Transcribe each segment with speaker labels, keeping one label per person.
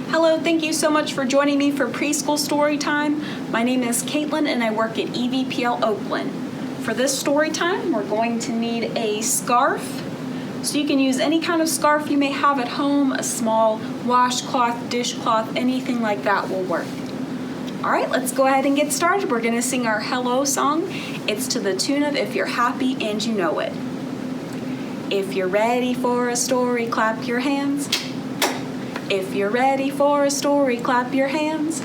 Speaker 1: Hello, thank you so much for joining me for Preschool Storytime. My name is Caitlyn and I work at EVPL Oakland. For this story time, we're going to need a scarf. So you can use any kind of scarf you may have at home, a small washcloth, dishcloth, anything like that will work. All right, let's go ahead and get started. We're gonna sing our hello song. It's to the tune of If You're Happy and You Know It. If you're ready for a story, clap your hands. If you're ready for a story, clap your hands.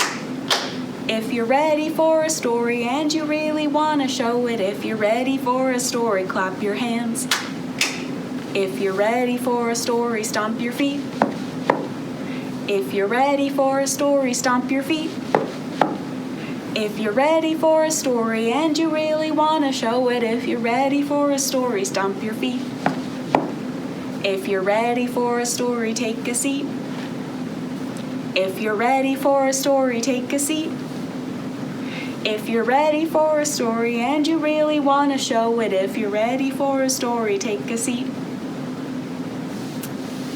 Speaker 1: If you're ready for a story and you really want to show it, if you're ready for a story, clap your hands. If you're ready for a story, stomp your feet. If you're ready for a story, stomp your feet. If you're ready for a story and you really want to show it, if you're ready for a story, stomp your feet. If you're ready for a story, take a seat. If you're ready for a story, take a seat. If you're ready for a story and you really want to show it, if you're ready for a story, take a seat.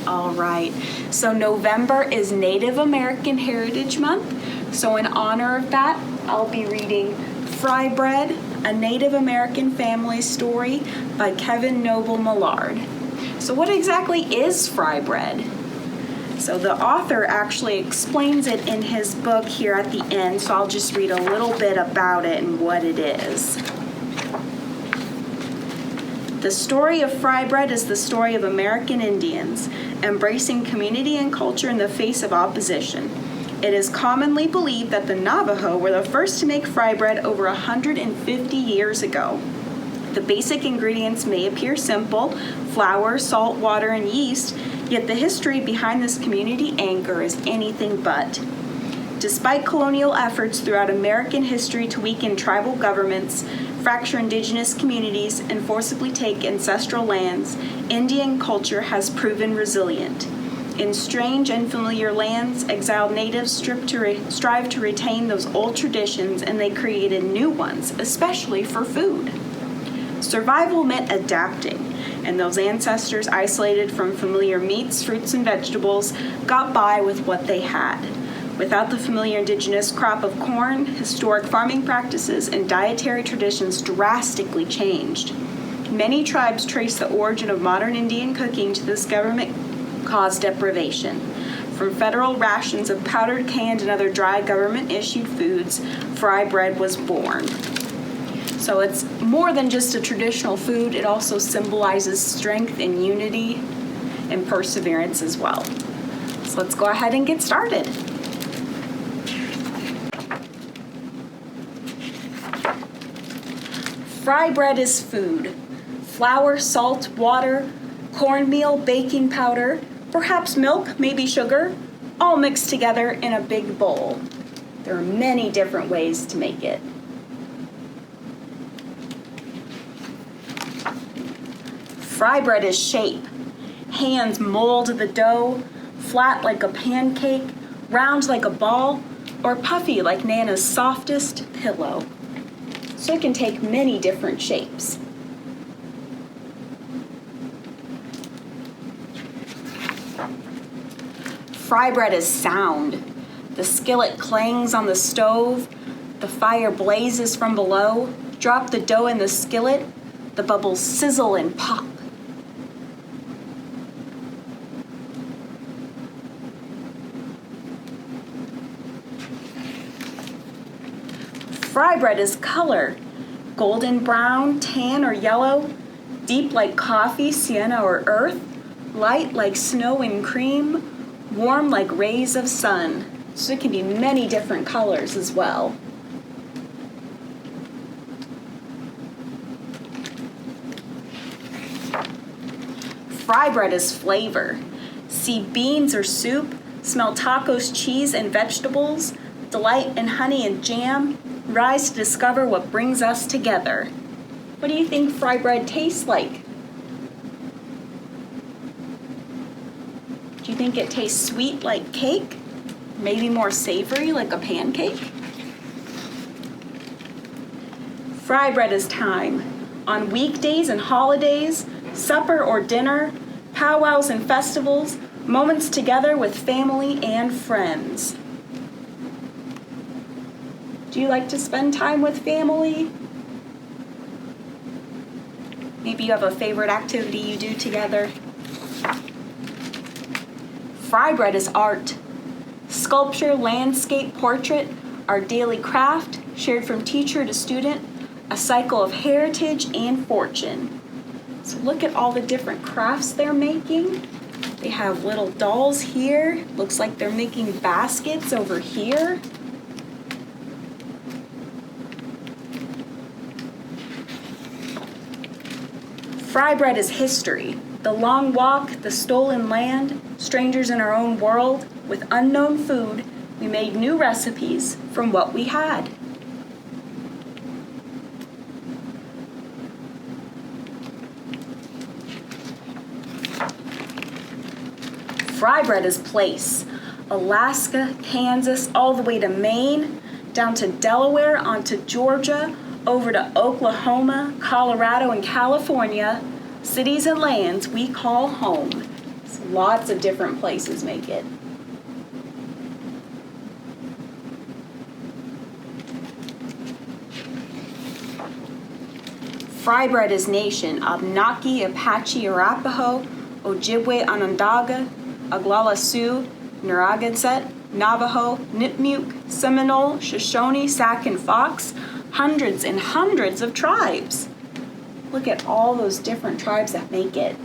Speaker 1: All right, so November is Native American Heritage Month. So in honor of that, I'll be reading Fry Bread, a Native American Family Story by Kevin Noble Maillard. So what exactly is fry bread? So the author actually explains it in his book here at the end, so I'll just read a little bit about it and what it is. The story of fry bread is the story of American Indians, embracing community and culture in the face of opposition. It is commonly believed that the Navajo were the first to make fry bread over 150 years ago. The basic ingredients may appear simple: flour, salt, water, and yeast, yet the history behind this community anchor is anything but. Despite colonial efforts throughout American history to weaken tribal governments, fracture indigenous communities, and forcibly take ancestral lands, Indian culture has proven resilient. In strange and familiar lands, exiled natives strive to retain those old traditions, and they created new ones, especially for food. Survival meant adapting, and those ancestors isolated from familiar meats, fruits, and vegetables got by with what they had. Without the familiar indigenous crop of corn, historic farming practices and dietary traditions drastically changed. Many tribes trace the origin of modern Indian cooking to this government-caused deprivation. From federal rations of powdered, canned, and other dry government-issued foods, fry bread was born. So it's more than just a traditional food, it also symbolizes strength and unity and perseverance as well. So let's go ahead and get started. Fry bread is food. Flour, salt, water, cornmeal, baking powder, perhaps milk, maybe sugar, all mixed together in a big bowl. There are many different ways to make it. Fry bread is shape. Hands mold the dough, flat like a pancake, round like a ball, or puffy like Nana's softest pillow. So it can take many different shapes. Fry bread is sound. The skillet clangs on the stove, the fire blazes from below. Drop the dough in the skillet, the bubbles sizzle and pop. Fry bread is color: golden brown, tan, or yellow, deep like coffee, sienna, or earth, light like snow and cream, warm like rays of sun. So it can be many different colors as well. Fry bread is flavor. See beans or soup, smell tacos, cheese, and vegetables, delight in honey and jam, rise to discover what brings us together. What do you think fry bread tastes like? Do you think it tastes sweet like cake? Maybe more savory like a pancake? Fry bread is time. On weekdays and holidays, supper or dinner, powwows and festivals, Moments together with family and friends. Do you like to spend time with family? Maybe you have a favorite activity you do together. Fry bread is art. Sculpture, landscape, portrait, our daily craft, shared from teacher to student, a cycle of heritage and fortune. So look at all the different crafts they're making. They have little dolls here. Looks like they're making baskets over here. Fry bread is history. The long walk, the stolen land, strangers in our own world. With unknown food, we made new recipes from what we had. Fry bread is place. Alaska, Kansas, all the way to Maine, down to Delaware, onto Georgia, over to Oklahoma, Colorado, and California, cities and lands we call home. So lots of different places make it. Fry bread is nation. Abenaki, Apache, Arapaho, Ojibwe, Onondaga, Oglala Sioux, Narragansett, Navajo, Nipmuc, Seminole, Shoshone, Sac, and Fox. Hundreds and hundreds of tribes. Look at all those different tribes that make it.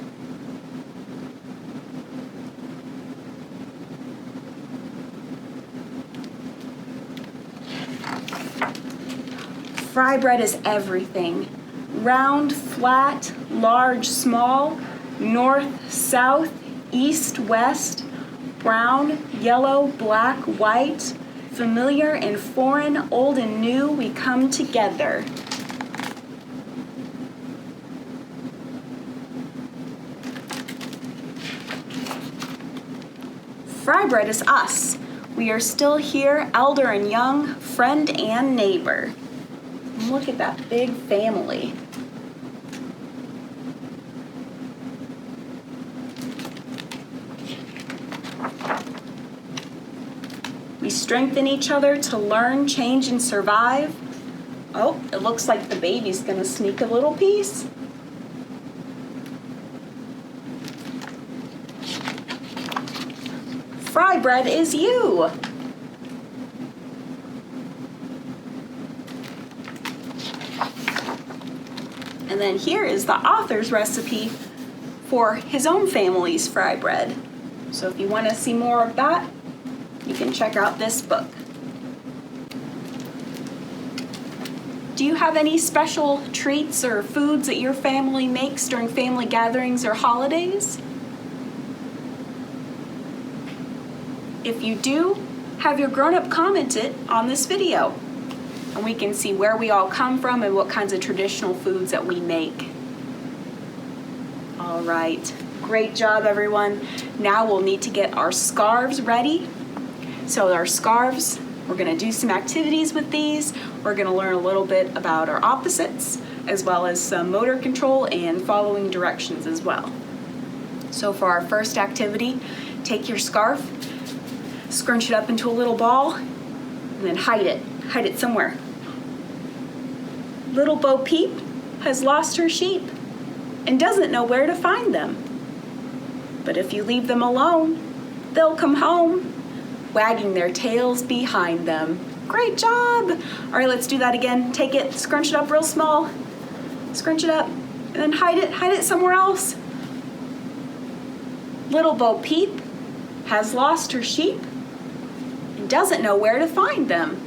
Speaker 1: Fry bread is everything. Round, flat, large, small, north, south, east, west, brown, yellow, black, white, familiar and foreign, old and new, we come together. Fry bread is us. We are still here, elder and young, friend and neighbor. And look at that big family. We strengthen each other to learn, change, and survive. Oh, it looks like the baby's gonna sneak a little piece. Fry bread is you. And then here is the author's recipe for his own family's fry bread. So if you want to see more of that, you can check out this book. Do you have any special treats or foods that your family makes during family gatherings or holidays? If you do, have your grown-up comment it on this video, and we can see where we all come from and what kinds of traditional foods that we make. All right, great job everyone. Now we'll need to get our scarves ready. So our scarves, we're gonna do some activities with these. We're gonna learn a little bit about our opposites, as well as some motor control and following directions as well. So for our first activity, take your scarf, scrunch it up into a little ball, and then hide it somewhere. Little Bo Peep has lost her sheep and doesn't know where to find them. But if you leave them alone, they'll come home, wagging their tails behind them. Great job! All right, let's do that again. Take it, scrunch it up real small, scrunch it up, and then hide it somewhere else. Little Bo Peep has lost her sheep and doesn't know where to find them.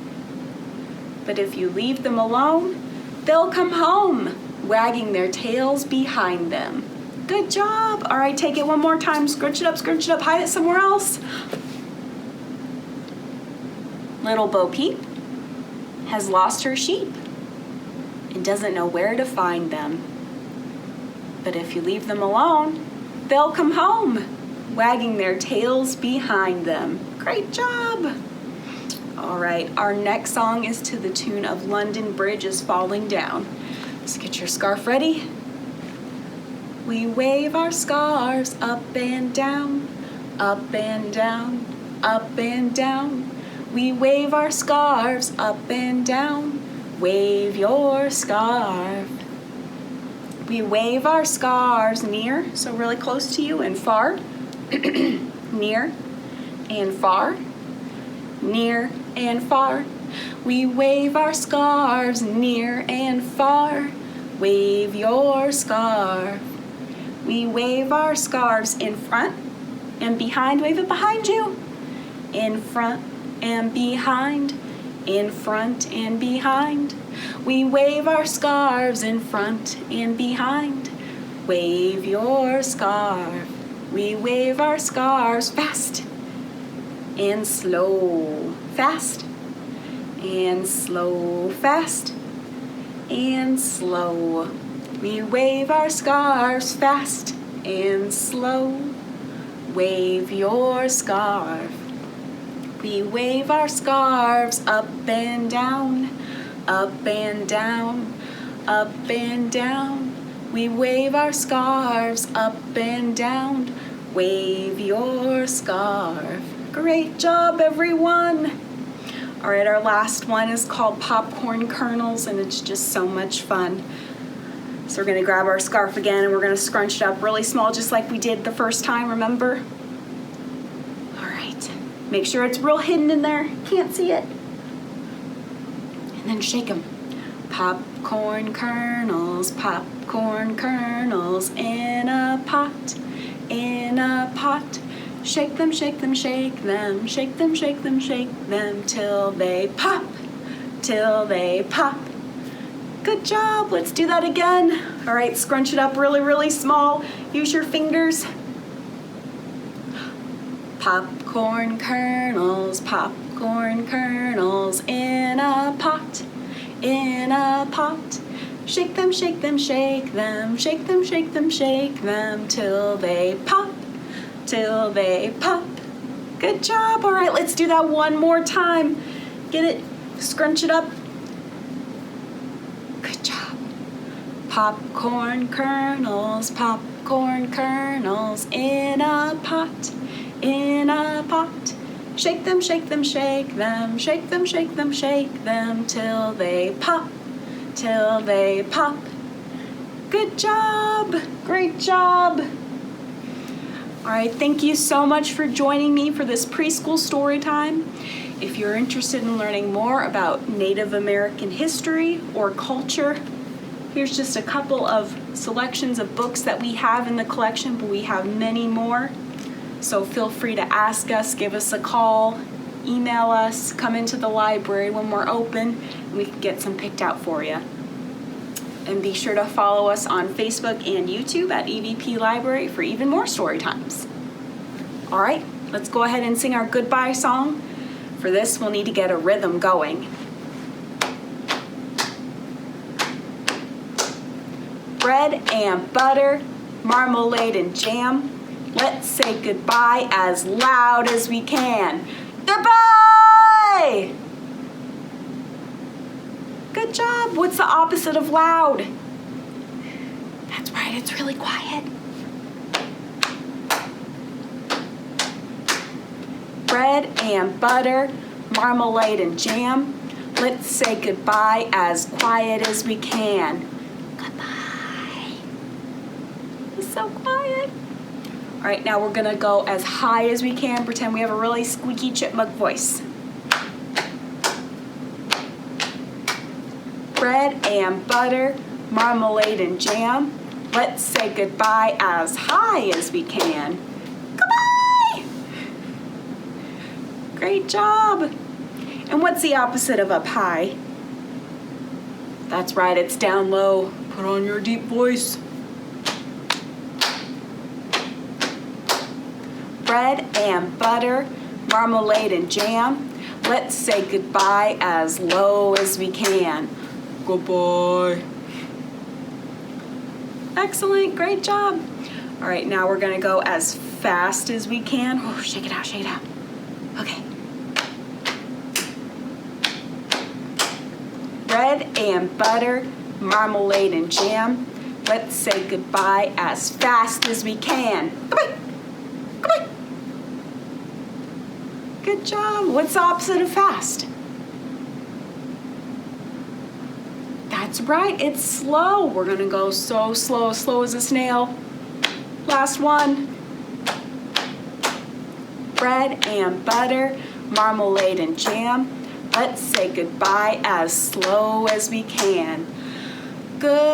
Speaker 1: But if you leave them alone, they'll come home, wagging their tails behind them. Good job. All right, take it one more time. Scrunch it up, hide it somewhere else. Little Bo Peep has lost her sheep and doesn't know where to find them. But if you leave them alone, they'll come home, wagging their tails behind them. Great job. All right, our next song is to the tune of London Bridge is Falling Down. So get your scarf ready. We wave our scarves up and down. up and down, up and down. We wave our scarves up and down. Wave your scarf. We wave our scarves near, so really close to you, and far. Near and far. Near and far. We wave our scarves near and far. Wave your scarf. We wave our scarves in front and behind. Wave it behind you. In front and behind. In front and behind. We wave our scarves in front and behind. Wave your scarf. We wave our scarves fast and slow. Fast and slow. Fast and slow. We wave our scarves fast and slow. Wave your scarf. We wave our scarves up and down, up and down, up and down. We wave our scarves up and down. Wave your scarf. Great job, everyone. All right, our last one is called popcorn kernels, and it's just so much fun. So we're gonna grab our scarf again and we're gonna scrunch it up really small, just like we did the first time, remember? All right, make sure it's real hidden in there, can't see it. And then shake them. Popcorn kernels in a pot, in a pot. Shake them, shake them, shake them, shake them, shake them, shake them, till they pop, till they pop. Good job, let's do that again. All right, scrunch it up really, really small. Use your fingers. Popcorn kernels in a pot, in a pot. Shake them, shake them, shake them, shake them, shake them, shake them, till they pop, till they pop. Good job. All right, let's do that one more time. Get it, scrunch it up. Good job. Popcorn kernels in a pot, in a pot. Shake them, shake them, shake them, shake them, shake them, shake them, till they pop, till they pop. Good job. Great job. All right, thank you so much for joining me for this preschool story time. If you're interested in learning more about Native American history or culture, here's just a couple of selections of books that we have in the collection, but we have many more. So feel free to ask us, give us a call, email us, come into the library when we're open, and we can get some picked out for you. And be sure to follow us on Facebook and YouTube at EVP Library for even more story times. All right, let's go ahead and sing our goodbye song. For this, we'll need to get a rhythm going. Bread and butter, marmalade and jam. Let's say goodbye as loud as we can. Goodbye! Good job. What's the opposite of loud? That's right, it's really quiet. Bread and butter, marmalade and jam. Let's say goodbye as quiet as we can. Goodbye. It's so quiet. All right, now we're gonna go as high as we can. Pretend we have a really squeaky chipmunk voice. Bread and butter, marmalade and jam. Let's say goodbye as high as we can. Goodbye! Great job. And what's the opposite of up high? That's right, it's down low. Put on your deep voice. Bread and butter, marmalade and jam. Let's say goodbye as low as we can. Goodbye. Excellent, great job. All right, now we're gonna go as fast as we can. Oh, shake it out, shake it out. Okay. Bread and butter, marmalade and jam. Let's say goodbye as fast as we can. Goodbye. Goodbye. Good job. What's the opposite of fast? That's right, it's slow. We're gonna go so slow, slow as a snail. Last one. Bread and butter, marmalade and jam. Let's say goodbye as slow as we can. Good.